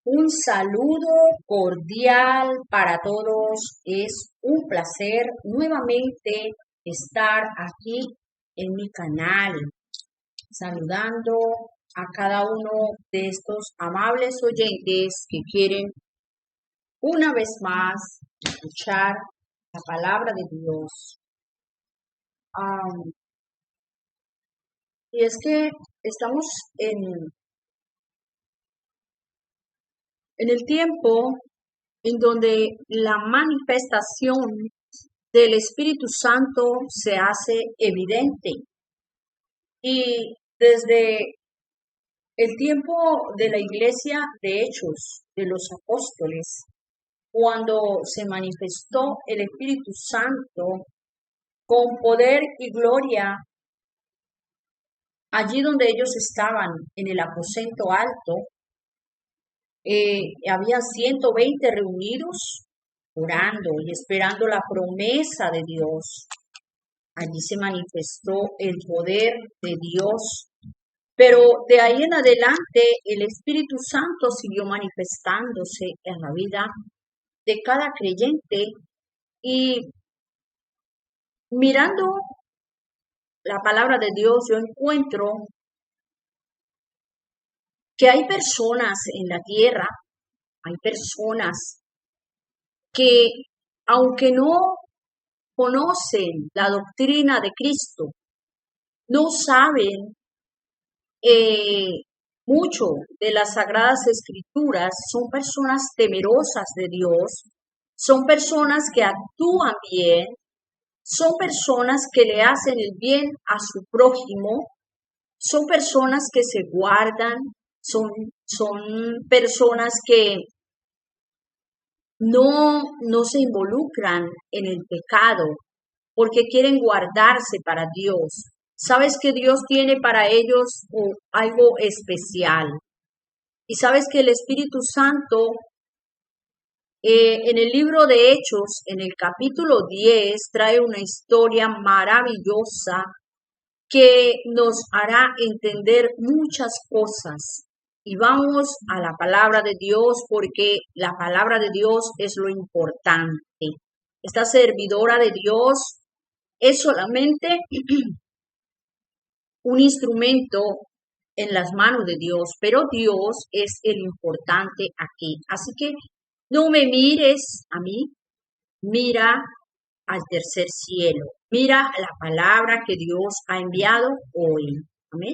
Un saludo cordial para todos. Es un placer nuevamente estar aquí en mi canal, saludando a cada uno de estos amables oyentes que quieren una vez más escuchar la palabra de Dios. Y es que estamos en el tiempo en donde la manifestación del Espíritu Santo se hace evidente. Y desde el tiempo de la iglesia de Hechos de los Apóstoles, cuando se manifestó el Espíritu Santo con poder y gloria, allí donde ellos estaban en el aposento alto, había 120 reunidos orando y esperando la promesa de Dios. Allí se manifestó el poder de Dios, pero de ahí en adelante el Espíritu Santo siguió manifestándose en la vida de cada creyente, y mirando la palabra de Dios yo encuentro que hay personas en la tierra, hay personas que aunque no conocen la doctrina de Cristo, no saben mucho de las Sagradas Escrituras, son personas temerosas de Dios, son personas que actúan bien, son personas que le hacen el bien a su prójimo, son personas que se guardan, son personas que no se involucran en el pecado porque quieren guardarse para Dios. Sabes que Dios tiene para ellos algo especial. Y sabes que el Espíritu Santo, en el libro de Hechos, en el capítulo 10, trae una historia maravillosa que nos hará entender muchas cosas. Y vamos a la palabra de Dios, porque la palabra de Dios es lo importante. Esta servidora de Dios es solamente un instrumento en las manos de Dios, pero Dios es el importante aquí. Así que no me mires a mí, mira al tercer cielo, mira la palabra que Dios ha enviado hoy. Amén.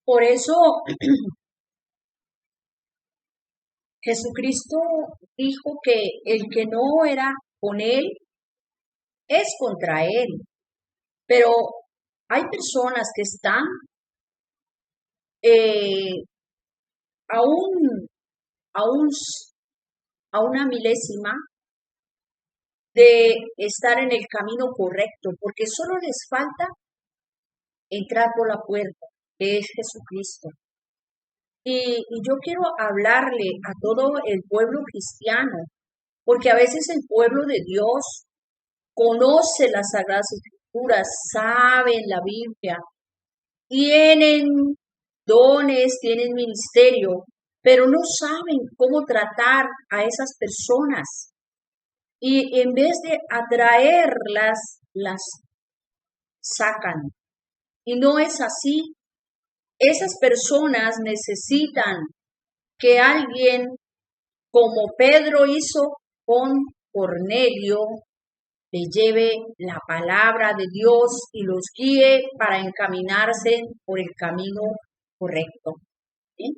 Por eso Jesucristo dijo que el que no era con él es contra él. Pero hay personas que están a, un, a, un, a una milésima de estar en el camino correcto, porque solo les falta entrar por la puerta, que es Jesucristo. Y yo quiero hablarle a todo el pueblo cristiano, porque a veces el pueblo de Dios conoce las Sagradas Escrituras, saben la Biblia, tienen dones, tienen ministerio, pero no saben cómo tratar a esas personas. Y en vez de atraerlas, las sacan. Y no es así. Esas personas necesitan que alguien, como Pedro hizo con Cornelio, le lleve la palabra de Dios y los guíe para encaminarse por el camino correcto. ¿Sí?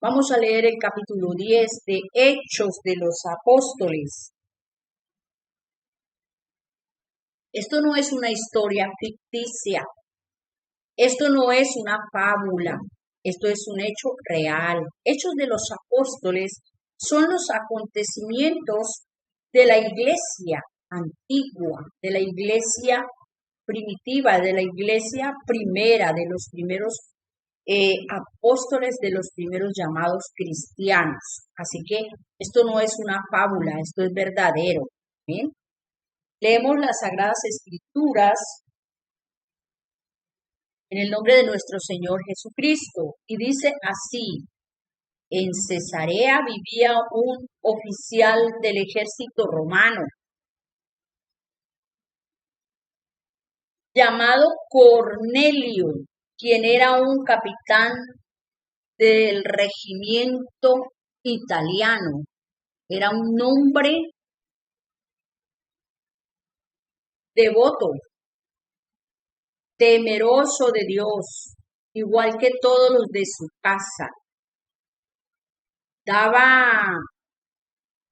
Vamos a leer el capítulo 10 de Hechos de los Apóstoles. Esto no es una historia ficticia. Esto no es una fábula. Esto es un hecho real. Hechos de los Apóstoles son los acontecimientos de la iglesia antigua, de la iglesia primitiva, de la iglesia primera, de los primeros apóstoles, de los primeros llamados cristianos. Así que esto no es una fábula, esto es verdadero. ¿Bien? Leemos las Sagradas Escrituras en el nombre de nuestro Señor Jesucristo. Y dice así: en Cesarea vivía un oficial del ejército romano llamado Cornelio, quien era un capitán del regimiento italiano. Era un hombre devoto, temeroso de Dios, igual que todos los de su casa. Daba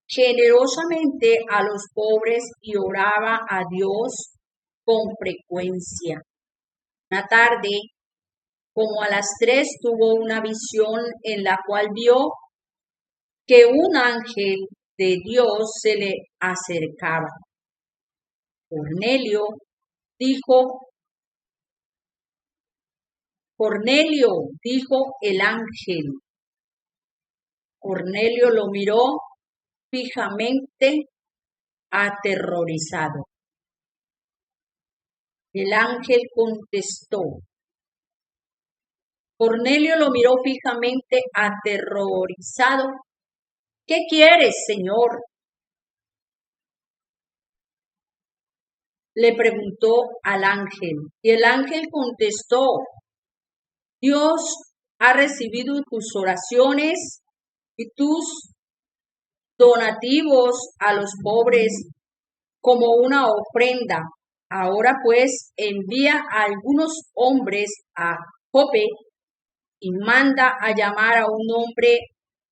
generosamente a los pobres y oraba a Dios con frecuencia. Una tarde, como a las 3, tuvo una visión en la cual vio que un ángel de Dios se le acercaba. Cornelio dijo el ángel. Cornelio lo miró fijamente, aterrorizado. El ángel contestó. Cornelio lo miró fijamente, aterrorizado. ¿Qué quieres, Señor? Le preguntó al ángel. Y el ángel contestó: Dios ha recibido tus oraciones y tus donativos a los pobres como una ofrenda. Ahora pues envía a algunos hombres a Jope y manda a llamar a un hombre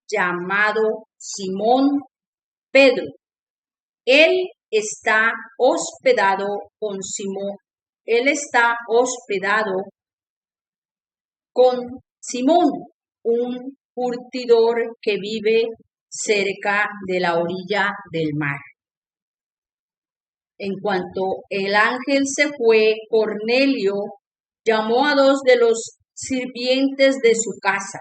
llamado Simón Pedro. Él está hospedado con Simón, un curtidor que vive cerca de la orilla del mar. En cuanto el ángel se fue, Cornelio llamó a 2 de los sirvientes de su casa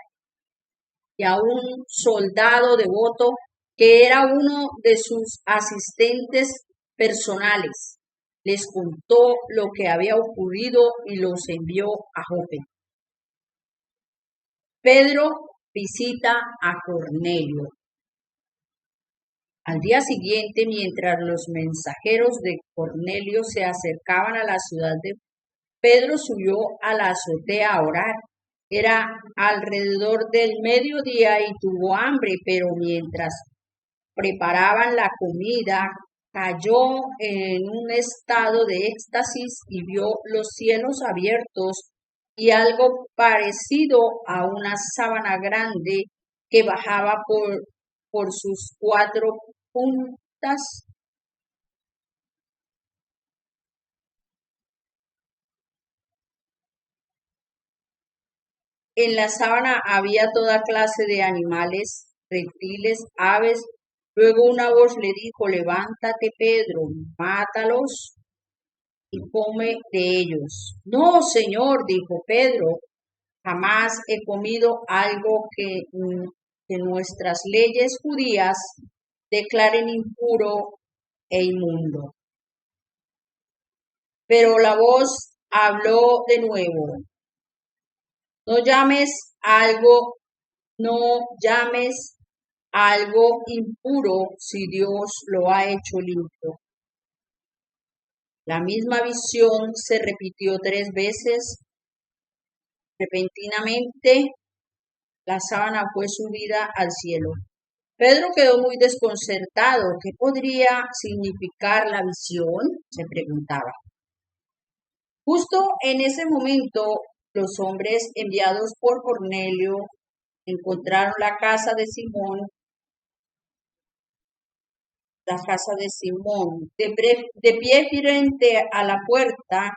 y a un soldado devoto que era uno de sus asistentes personales. Les contó lo que había ocurrido y los envió a Jope. Pedro visita a Cornelio. Al día siguiente, mientras los mensajeros de Cornelio se acercaban a la ciudad Pedro subió a la azotea a orar. Era alrededor del mediodía y tuvo hambre, pero mientras preparaban la comida, cayó en un estado de éxtasis y vio los cielos abiertos y algo parecido a una sábana grande que bajaba por sus 4 puntas. En la sábana había toda clase de animales, reptiles, aves. Luego una voz le dijo: levántate, Pedro, mátalos y come de ellos. No, Señor, dijo Pedro, jamás he comido algo que nuestras leyes judías declaren impuro e inmundo. Pero la voz habló de nuevo: no llames algo impuro si Dios lo ha hecho limpio. La misma visión se repitió 3 veces. Repentinamente, la sábana fue subida al cielo. Pedro quedó muy desconcertado. ¿Qué podría significar la visión?, se preguntaba. Justo en ese momento, los hombres enviados por Cornelio encontraron la casa de Simón, de pie frente a la puerta.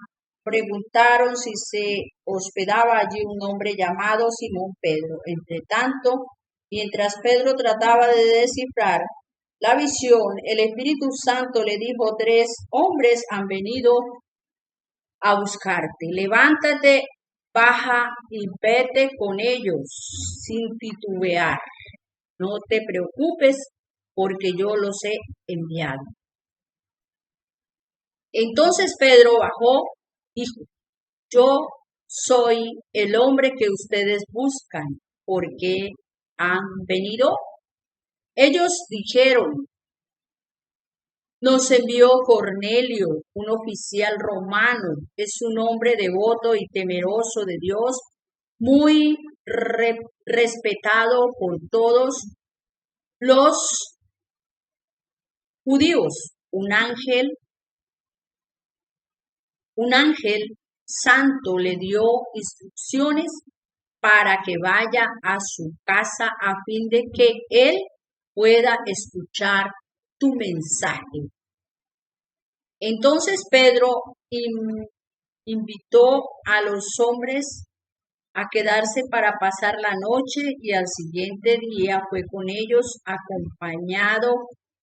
Preguntaron si se hospedaba allí un hombre llamado Simón Pedro. Entre tanto, mientras Pedro trataba de descifrar la visión, el Espíritu Santo le dijo: 3 hombres han venido a buscarte. Levántate, baja y vete con ellos sin titubear. No te preocupes, porque yo los he enviado. Entonces Pedro bajó y dijo: yo soy el hombre que ustedes buscan. ¿Por qué han venido? Ellos dijeron, nos envió Cornelio, un oficial romano. Es un hombre devoto y temeroso de Dios, muy respetado por todos los judíos. Un ángel santo le dio instrucciones para que vaya a su casa a fin de que él pueda escuchar tu mensaje. Entonces Pedro invitó a los hombres a quedarse para pasar la noche y al siguiente día fue con ellos acompañado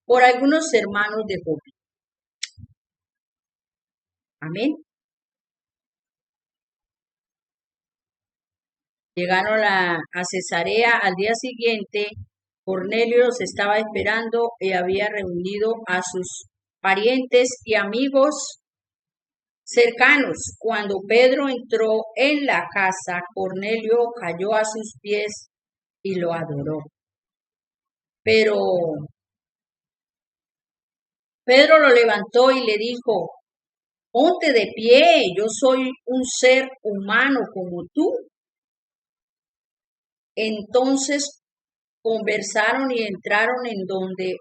por algunos hermanos de Jope. Amén. Llegaron a Cesarea al día siguiente. Cornelio los estaba esperando y había reunido a sus parientes y amigos cercanos. Cuando Pedro entró en la casa, Cornelio cayó a sus pies y lo adoró. Pero Pedro lo levantó y le dijo, ponte de pie, yo soy un ser humano como tú. Entonces conversaron y entraron en donde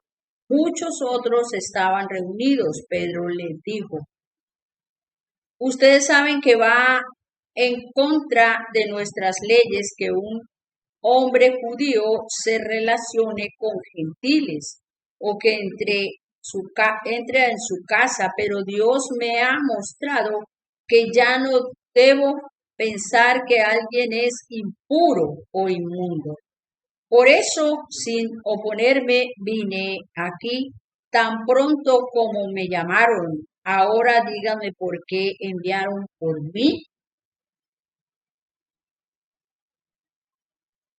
muchos otros estaban reunidos. Pedro les dijo, ustedes saben que va en contra de nuestras leyes que un hombre judío se relacione con gentiles o que entre en su casa, pero Dios me ha mostrado que ya no debo pensar que alguien es impuro o inmundo. Por eso, sin oponerme, vine aquí tan pronto como me llamaron. Ahora díganme por qué enviaron por mí.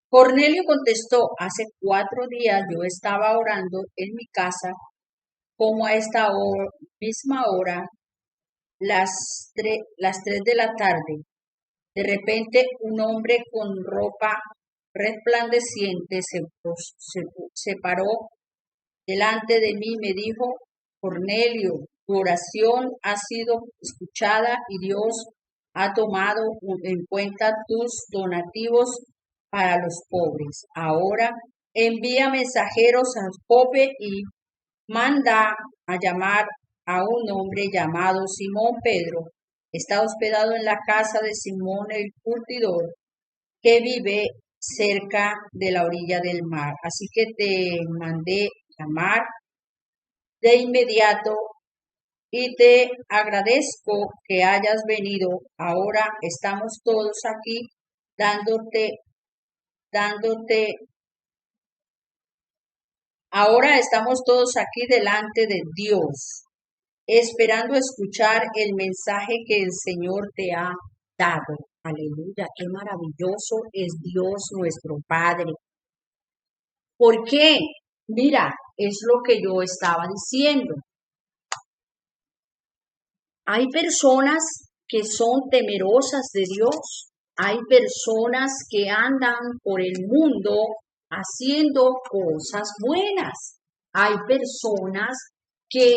Cornelio contestó, hace 4 días yo estaba orando en mi casa, como a esta misma hora, las 3 de la tarde. De repente un hombre con ropa resplandeciente se paró delante de mí y me dijo, Cornelio, tu oración ha sido escuchada y Dios ha tomado en cuenta tus donativos para los pobres. Ahora envía mensajeros a Jope y manda a llamar a un hombre llamado Simón Pedro. Está hospedado en la casa de Simón el curtidor, que vive cerca de la orilla del mar. Así que te mandé llamar de inmediato y te agradezco que hayas venido. Ahora estamos todos aquí ahora estamos todos aquí delante de Dios, esperando escuchar el mensaje que el Señor te ha dado. Aleluya, qué maravilloso es Dios nuestro Padre. ¿Por qué? Mira, es lo que yo estaba diciendo. Hay personas que son temerosas de Dios. Hay personas que andan por el mundo haciendo cosas buenas. Hay personas que,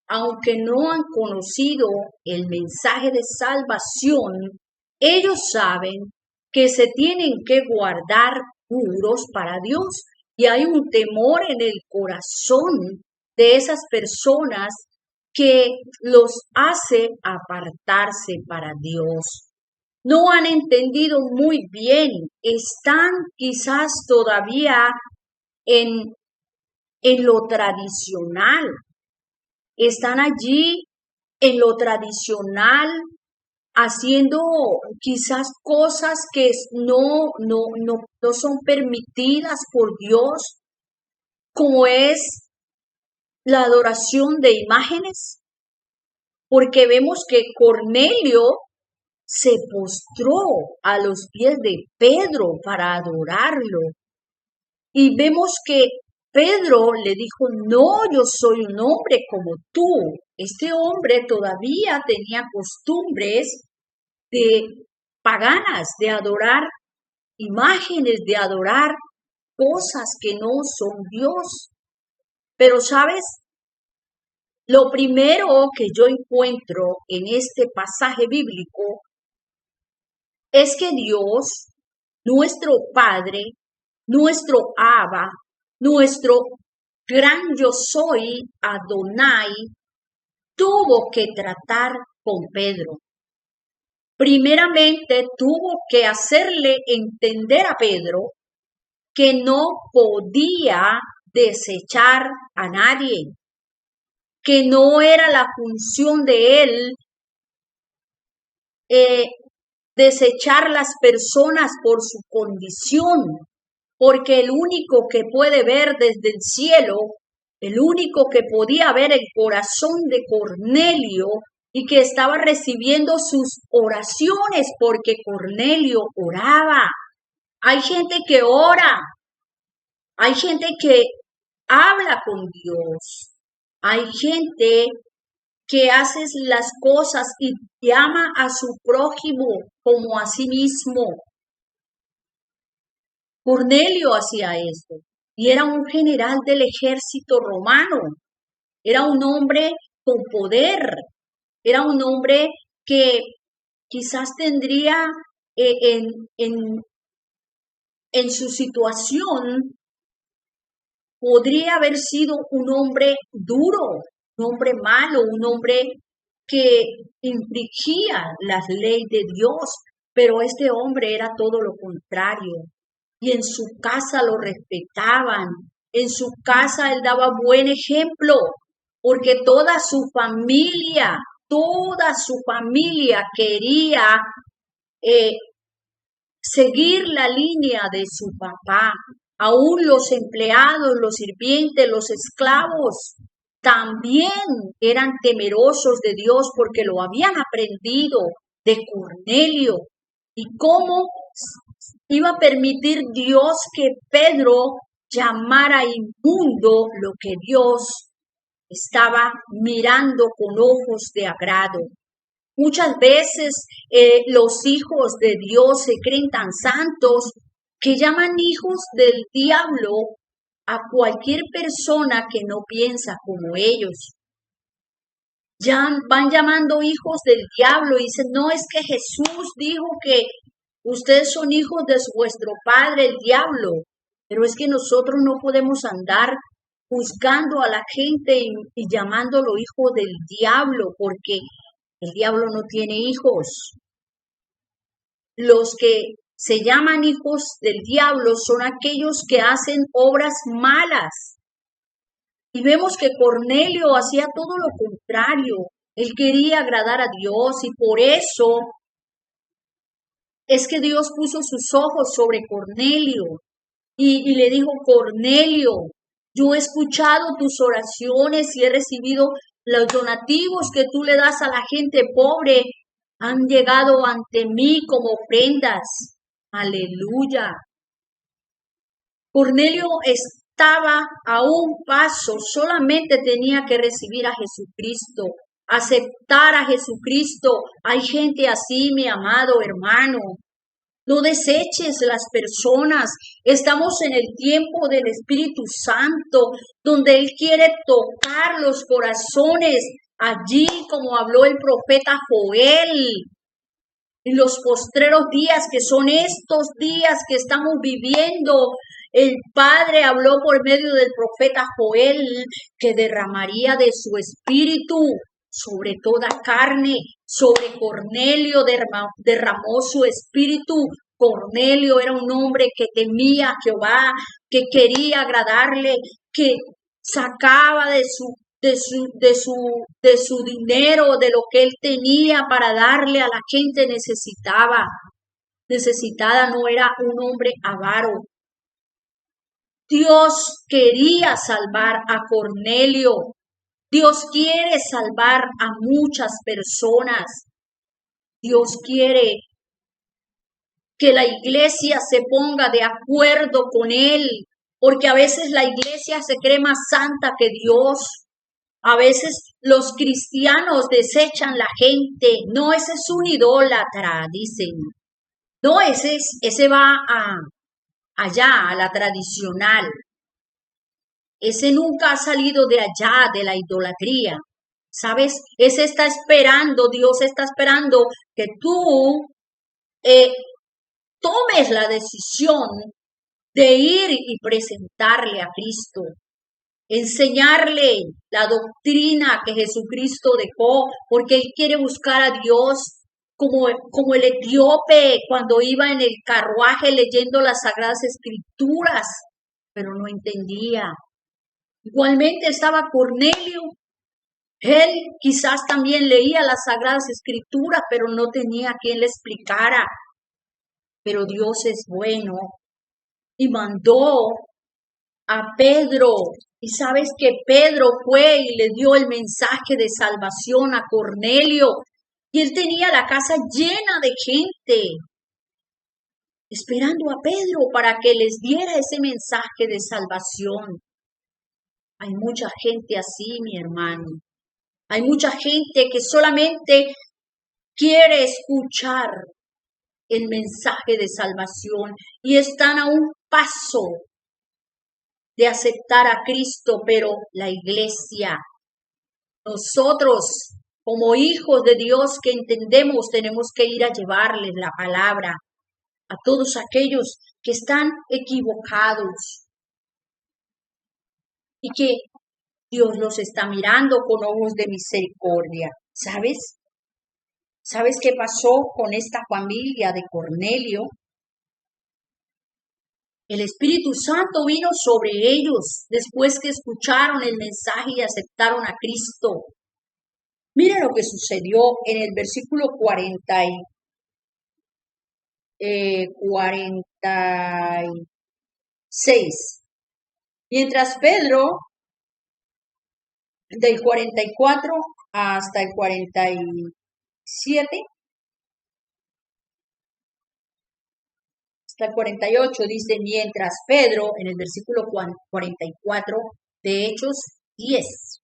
aunque no han conocido el mensaje de salvación, ellos saben que se tienen que guardar puros para Dios. Y hay un temor en el corazón de esas personas que los hace apartarse para Dios. No han entendido muy bien, están quizás todavía en lo tradicional, están allí en lo tradicional, haciendo quizás cosas que no son permitidas por Dios, como es la adoración de imágenes, porque vemos que Cornelio se postró a los pies de Pedro para adorarlo. Y vemos que Pedro le dijo, no, yo soy un hombre como tú. Este hombre todavía tenía costumbres de paganas, de adorar imágenes, de adorar cosas que no son Dios. Pero, ¿sabes? Lo primero que yo encuentro en este pasaje bíblico es que Dios, nuestro Padre, nuestro Abba, nuestro gran yo soy, Adonai, tuvo que tratar con Pedro. Primeramente tuvo que hacerle entender a Pedro que no podía desechar a nadie, que no era la función de él desechar las personas por su condición, porque el único que puede ver desde el cielo, el único que podía ver el corazón de Cornelio y que estaba recibiendo sus oraciones, porque Cornelio oraba. Hay gente que ora, hay gente que habla con Dios, hay gente que hace las cosas y llama a su prójimo como a sí mismo. Cornelio hacía esto y era un general del ejército romano, era un hombre con poder, era un hombre que quizás tendría en su situación, podría haber sido un hombre duro, un hombre malo, un hombre que infringía las leyes de Dios, pero este hombre era todo lo contrario. Y en su casa lo respetaban, en su casa él daba buen ejemplo, porque toda su familia quería seguir la línea de su papá. Aún los empleados, los sirvientes, los esclavos también eran temerosos de Dios porque lo habían aprendido de Cornelio. ¿Y cómo iba a permitir Dios que Pedro llamara inmundo lo que Dios estaba mirando con ojos de agrado? Muchas veces los hijos de Dios se creen tan santos que llaman hijos del diablo a cualquier persona que no piensa como ellos. Ya van llamando hijos del diablo y dicen, no, es que Jesús dijo que ustedes son hijos de vuestro padre, el diablo. Pero es que nosotros no podemos andar juzgando a la gente y llamándolo hijo del diablo, porque el diablo no tiene hijos. Los que se llaman hijos del diablo son aquellos que hacen obras malas. Y vemos que Cornelio hacía todo lo contrario. Él quería agradar a Dios y por eso es que Dios puso sus ojos sobre Cornelio y le dijo, Cornelio, yo he escuchado tus oraciones y he recibido los donativos que tú le das a la gente pobre, han llegado ante mí como ofrendas. Aleluya. Cornelio estaba a un paso, solamente tenía que recibir a Jesucristo, aceptar a Jesucristo. Hay gente así, mi amado hermano. No deseches las personas. Estamos en el tiempo del Espíritu Santo, donde Él quiere tocar los corazones, allí como habló el profeta Joel. En los postreros días, que son estos días que estamos viviendo, el Padre habló por medio del profeta Joel que derramaría de su espíritu sobre toda carne. Sobre Cornelio derramó su espíritu. Cornelio era un hombre que temía a Jehová, que quería agradarle, que sacaba de su dinero, de lo que él tenía para darle a la gente necesitada, no era un hombre avaro. Dios quería salvar a Cornelio. Dios quiere salvar a muchas personas. Dios quiere que la iglesia se ponga de acuerdo con Él, porque a veces la iglesia se cree más santa que Dios. A veces los cristianos desechan la gente. No, ese es un idólatra, dicen. No, ese va allá, a la tradicional. Ese nunca ha salido de allá, de la idolatría. ¿Sabes? Ese está esperando, Dios está esperando que tú eh, tomes la decisión de ir y presentarle a Cristo, enseñarle la doctrina que Jesucristo dejó, porque Él quiere buscar a Dios como el etíope cuando iba en el carruaje leyendo las Sagradas Escrituras, pero no entendía. Igualmente estaba Cornelio. Él quizás también leía las Sagradas Escrituras, pero no tenía quien le explicara. Pero Dios es bueno y mandó a Pedro. Y sabes que Pedro fue y le dio el mensaje de salvación a Cornelio. Y él tenía la casa llena de gente, esperando a Pedro para que les diera ese mensaje de salvación. Hay mucha gente así, mi hermano. Hay mucha gente que solamente quiere escuchar el mensaje de salvación y están a un paso de aceptar a Cristo, pero la iglesia, nosotros como hijos de Dios que entendemos, tenemos que ir a llevarles la palabra a todos aquellos que están equivocados y que Dios los está mirando con ojos de misericordia. ¿Sabes? ¿Sabes qué pasó con esta familia de Cornelio? El Espíritu Santo vino sobre ellos después que escucharon el mensaje y aceptaron a Cristo. Mira lo que sucedió en el versículo 46. Mientras Pedro, del 44 hasta el 47, hasta el 48, dice, mientras Pedro, en el versículo 44 de Hechos 10.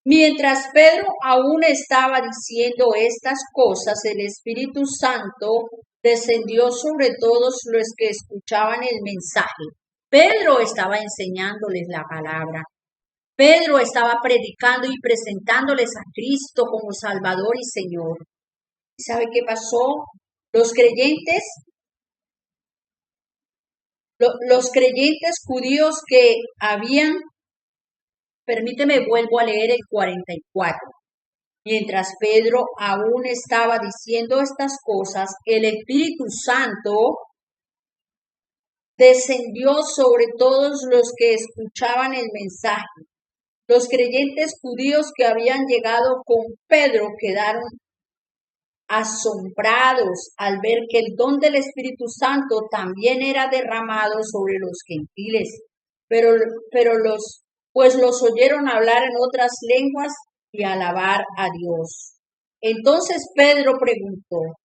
Mientras Pedro aún estaba diciendo estas cosas, el Espíritu Santo descendió sobre todos los que escuchaban el mensaje. Pedro estaba enseñándoles la palabra. Pedro estaba predicando y presentándoles a Cristo como Salvador y Señor. ¿Y sabe qué pasó? Los creyentes judíos que habían, permíteme, vuelvo a leer el 44. Mientras Pedro aún estaba diciendo estas cosas, el Espíritu Santo descendió sobre todos los que escuchaban el mensaje. Los creyentes judíos que habían llegado con Pedro quedaron asombrados al ver que el don del Espíritu Santo también era derramado sobre los gentiles, pero los oyeron hablar en otras lenguas y alabar a Dios. Entonces Pedro preguntó,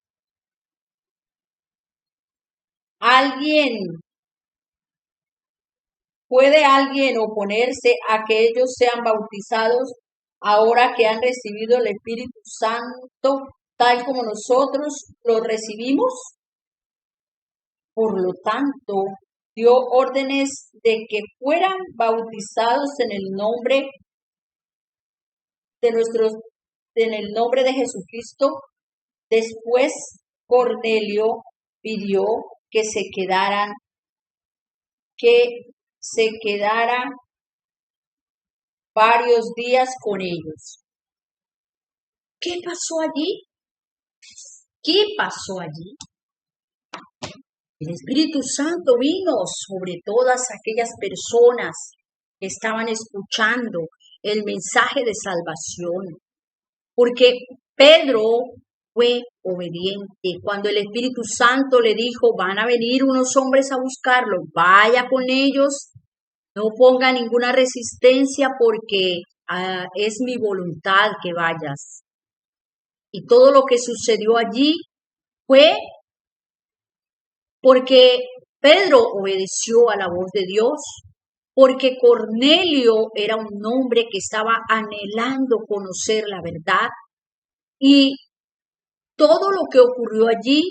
¿puede alguien oponerse a que ellos sean bautizados ahora que han recibido el Espíritu Santo tal como nosotros lo recibimos? Por lo tanto, dio órdenes de que fueran bautizados en el nombre de Jesucristo. Después Cornelio pidió que se quedara varios días con ellos. ¿Qué pasó allí? ¿Qué pasó allí? El Espíritu Santo vino sobre todas aquellas personas que estaban escuchando el mensaje de salvación, porque Pedro fue obediente. Cuando el Espíritu Santo le dijo, van a venir unos hombres a buscarlo, vaya con ellos, no ponga ninguna resistencia porque es mi voluntad que vayas. Y todo lo que sucedió allí fue porque Pedro obedeció a la voz de Dios, porque Cornelio era un hombre que estaba anhelando conocer la verdad y todo lo que ocurrió allí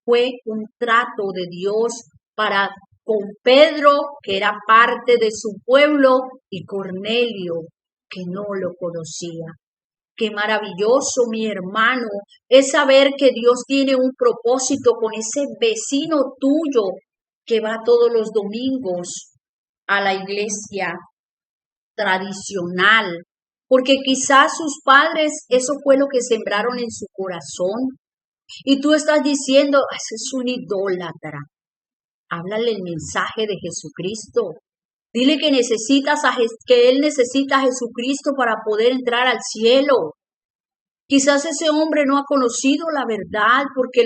fue un trato de Dios para con Pedro, que era parte de su pueblo, y Cornelio, que no lo conocía. Qué maravilloso, mi hermano, es saber que Dios tiene un propósito con ese vecino tuyo que va todos los domingos a la iglesia tradicional, porque quizás sus padres, eso fue lo que sembraron en su corazón. Y tú estás diciendo, ese es un idólatra. Háblale el mensaje de Jesucristo. Dile que que él necesita a Jesucristo para poder entrar al cielo. Quizás ese hombre no ha conocido la verdad porque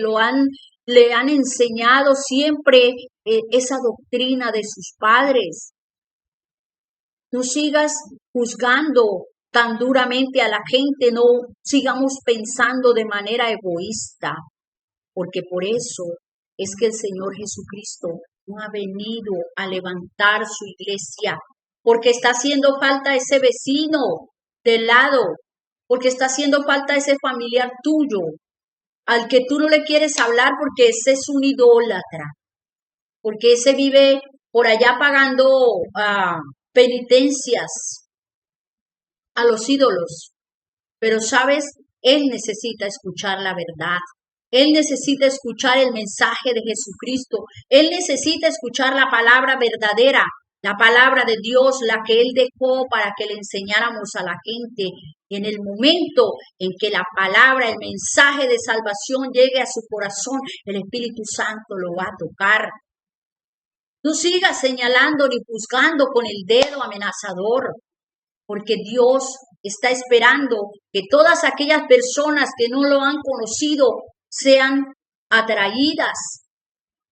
le han enseñado siempre esa doctrina de sus padres. No sigas juzgando tan duramente a la gente, no sigamos pensando de manera egoísta, porque por eso es que el Señor Jesucristo no ha venido a levantar su iglesia, porque está haciendo falta ese vecino del lado, porque está haciendo falta ese familiar tuyo, al que tú no le quieres hablar porque ese es un idólatra, porque ese vive por allá pagando penitencias a los ídolos. Pero sabes, él necesita escuchar la verdad. Él necesita escuchar el mensaje de Jesucristo. Él necesita escuchar la palabra verdadera, la palabra de Dios, la que Él dejó para que le enseñáramos a la gente. Y en el momento en que la palabra, el mensaje de salvación llegue a su corazón, el Espíritu Santo lo va a tocar. No sigas señalando ni juzgando con el dedo amenazador, porque Dios está esperando que todas aquellas personas que no lo han conocido sean atraídas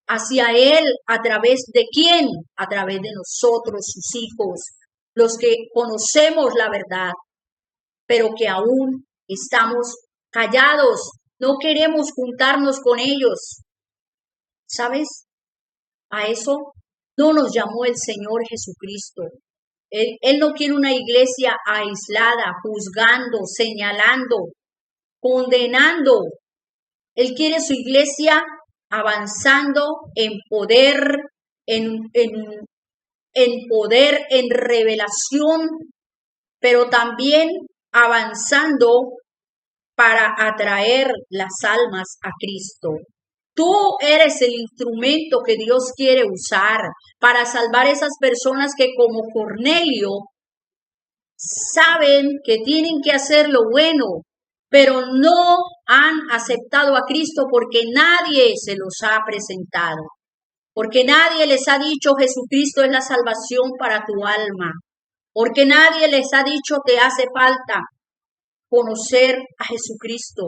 hacia Él. ¿A través de quién? A través de nosotros, sus hijos, los que conocemos la verdad, pero que aún estamos callados, no queremos juntarnos con ellos. ¿Sabes? A eso no nos llamó el Señor Jesucristo. Él no quiere una iglesia aislada, juzgando, señalando, condenando. Él quiere su iglesia avanzando en poder, en poder, en revelación, pero también avanzando para atraer las almas a Cristo. Tú eres el instrumento que Dios quiere usar para salvar esas personas que, como Cornelio, saben que tienen que hacer lo bueno, pero no han aceptado a Cristo porque nadie se los ha presentado, porque nadie les ha dicho Jesucristo es la salvación para tu alma, porque nadie les ha dicho te hace falta conocer a Jesucristo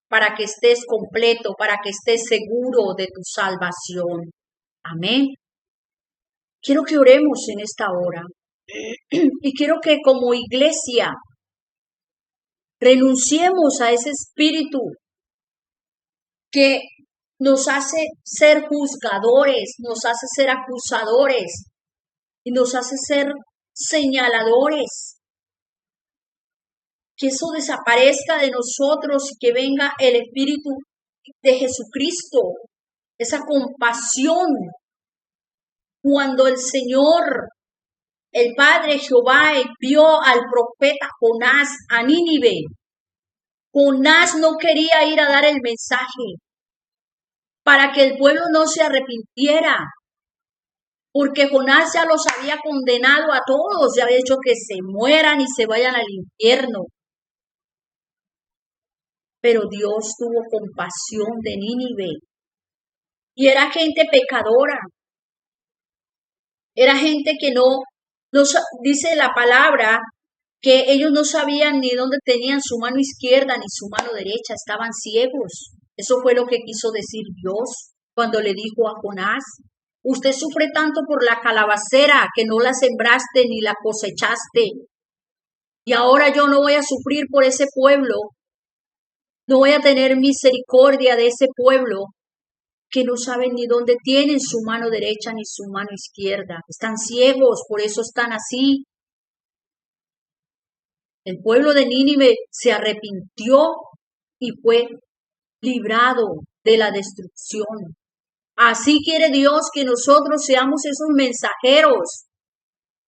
para que estés completo, para que estés seguro de tu salvación. Amén. Quiero que oremos en esta hora y quiero que como iglesia renunciemos a ese espíritu que nos hace ser juzgadores, nos hace ser acusadores y nos hace ser señaladores. Que eso desaparezca de nosotros y que venga el Espíritu de Jesucristo, esa compasión. Cuando el Señor, el Padre Jehová, envió al profeta Jonás a Nínive, Jonás no quería ir a dar el mensaje para que el pueblo no se arrepintiera, porque Jonás ya los había condenado a todos, ya había hecho que se mueran y se vayan al infierno. Pero Dios tuvo compasión de Nínive. Y era gente pecadora. Era gente que no dice la palabra, que ellos no sabían ni dónde tenían su mano izquierda ni su mano derecha. Estaban ciegos. Eso fue lo que quiso decir Dios cuando le dijo a Jonás, usted sufre tanto por la calabacera que no la sembraste ni la cosechaste. Y ahora yo no voy a sufrir por ese pueblo. No voy a tener misericordia de ese pueblo que no saben ni dónde tienen su mano derecha ni su mano izquierda. Están ciegos, por eso están así. El pueblo de Nínive se arrepintió y fue librado de la destrucción. Así quiere Dios que nosotros seamos esos mensajeros,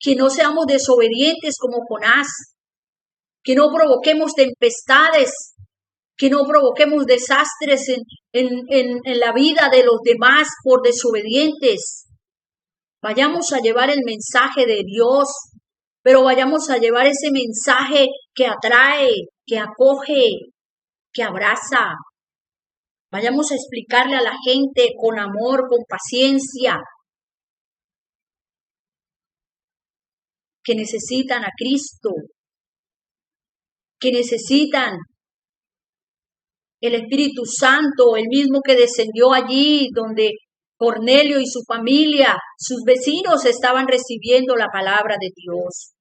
que no seamos desobedientes como Jonás, que no provoquemos tempestades, que no provoquemos desastres en la vida de los demás por desobedientes. Vayamos a llevar el mensaje de Dios, pero vayamos a llevar ese mensaje que atrae, que acoge, que abraza. Vayamos a explicarle a la gente con amor, con paciencia, que necesitan a Cristo, que necesitan el Espíritu Santo, el mismo que descendió allí donde Cornelio y su familia, sus vecinos estaban recibiendo la palabra de Dios.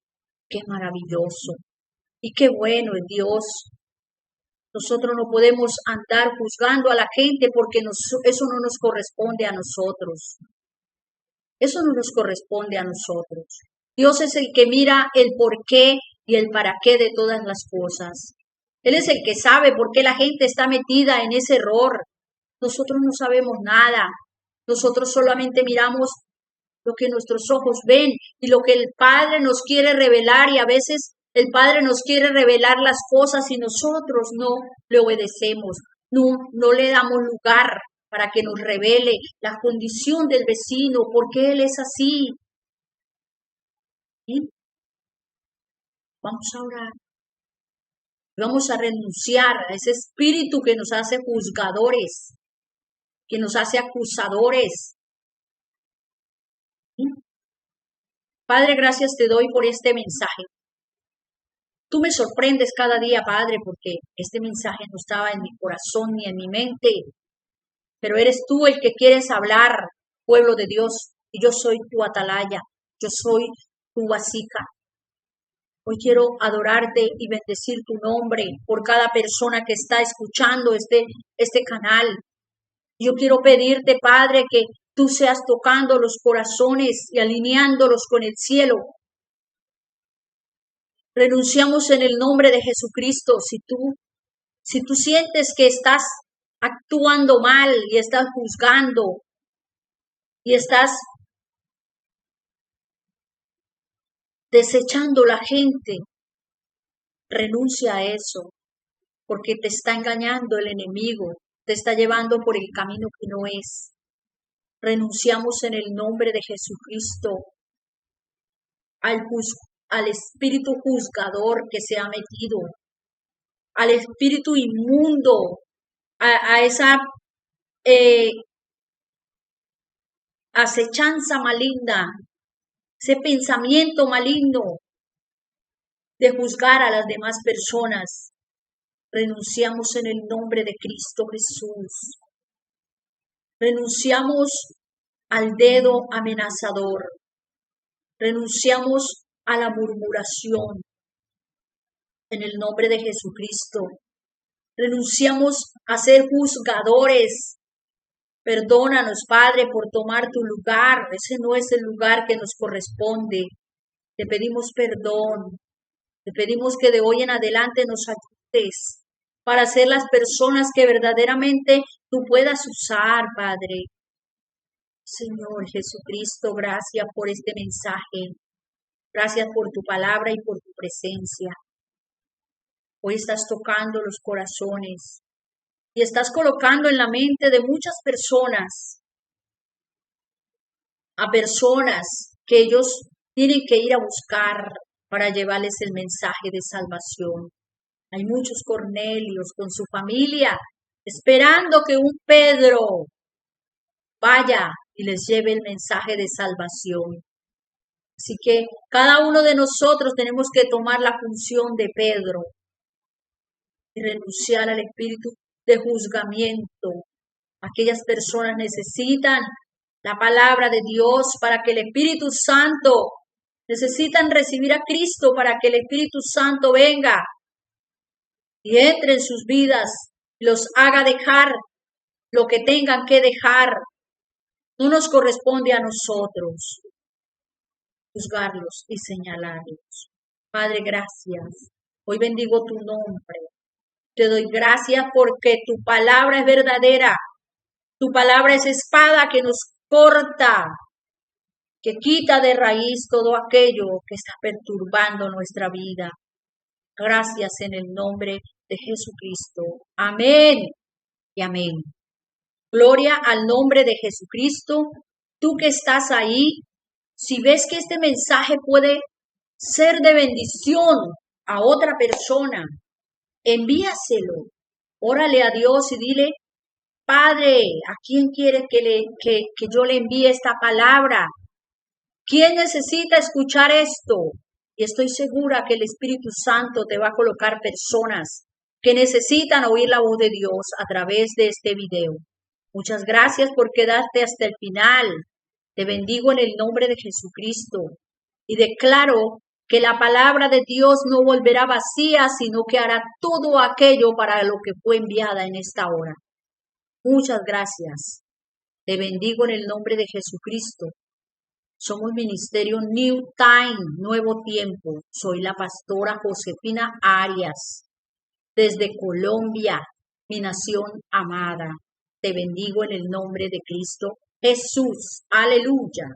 Qué maravilloso y qué bueno es Dios. Nosotros no podemos andar juzgando a la gente porque eso no nos corresponde a nosotros. Eso no nos corresponde a nosotros. Dios es el que mira el por qué y el para qué de todas las cosas. Él es el que sabe por qué la gente está metida en ese error. Nosotros no sabemos nada. Nosotros solamente miramos lo que nuestros ojos ven y lo que el Padre nos quiere revelar, y a veces el Padre nos quiere revelar las cosas y nosotros no le obedecemos, no le damos lugar para que nos revele la condición del vecino, por qué él es así. ¿Sí? Vamos a orar. Vamos a renunciar a ese espíritu que nos hace juzgadores, que nos hace acusadores. ¿Sí? Padre, gracias te doy por este mensaje. Tú me sorprendes cada día, Padre, porque este mensaje no estaba en mi corazón ni en mi mente, pero eres tú el que quieres hablar, pueblo de Dios, y yo soy tu atalaya, yo soy tu vasija. Hoy quiero adorarte y bendecir tu nombre por cada persona que está escuchando este canal. Yo quiero pedirte, Padre, que tú seas tocando los corazones y alineándolos con el cielo. Renunciamos en el nombre de Jesucristo. Si tú sientes que estás actuando mal y estás juzgando y estás desechando la gente, renuncia a eso, porque te está engañando el enemigo, te está llevando por el camino que no es. Renunciamos en el nombre de Jesucristo al espíritu juzgador que se ha metido, al espíritu inmundo, a esa acechanza maligna, ese pensamiento maligno de juzgar a las demás personas. Renunciamos en el nombre de Cristo Jesús. Renunciamos al dedo amenazador. Renunciamos a la murmuración en el nombre de Jesucristo. Renunciamos a ser juzgadores. Perdónanos, Padre, por tomar tu lugar. Ese no es el lugar que nos corresponde. Te pedimos perdón. Te pedimos que de hoy en adelante nos ayudes para ser las personas que verdaderamente tú puedas usar, Padre. Señor Jesucristo, gracias por este mensaje. Gracias por tu palabra y por tu presencia. Hoy estás tocando los corazones y estás colocando en la mente de muchas personas, a personas que ellos tienen que ir a buscar para llevarles el mensaje de salvación. Hay muchos Cornelios con su familia esperando que un Pedro vaya y les lleve el mensaje de salvación. Así que cada uno de nosotros tenemos que tomar la función de Pedro y renunciar al espíritu de juzgamiento. Aquellas personas necesitan la palabra de Dios para que el Espíritu Santo, necesitan recibir a Cristo para que el Espíritu Santo venga y entre en sus vidas, los haga dejar lo que tengan que dejar. No nos corresponde a nosotros juzgarlos y señalarlos. Padre, gracias. Hoy bendigo tu nombre. Te doy gracias porque tu palabra es verdadera. Tu palabra es espada que nos corta, que quita de raíz todo aquello que está perturbando nuestra vida. Gracias en el nombre de Jesucristo. Amén y amén. Gloria al nombre de Jesucristo. Tú que estás ahí, si ves que este mensaje puede ser de bendición a otra persona, envíaselo. Órale a Dios y dile, Padre, ¿a quién quiere que yo le envíe esta palabra? ¿Quién necesita escuchar esto? Y estoy segura que el Espíritu Santo te va a colocar personas que necesitan oír la voz de Dios a través de este video. Muchas gracias por quedarte hasta el final. Te bendigo en el nombre de Jesucristo y declaro que la palabra de Dios no volverá vacía, sino que hará todo aquello para lo que fue enviada en esta hora. Muchas gracias. Te bendigo en el nombre de Jesucristo. Somos Ministerio New Time, Nuevo Tiempo. Soy la pastora Josefina Arias, desde Colombia, mi nación amada. Te bendigo en el nombre de Cristo Jesús. Aleluya.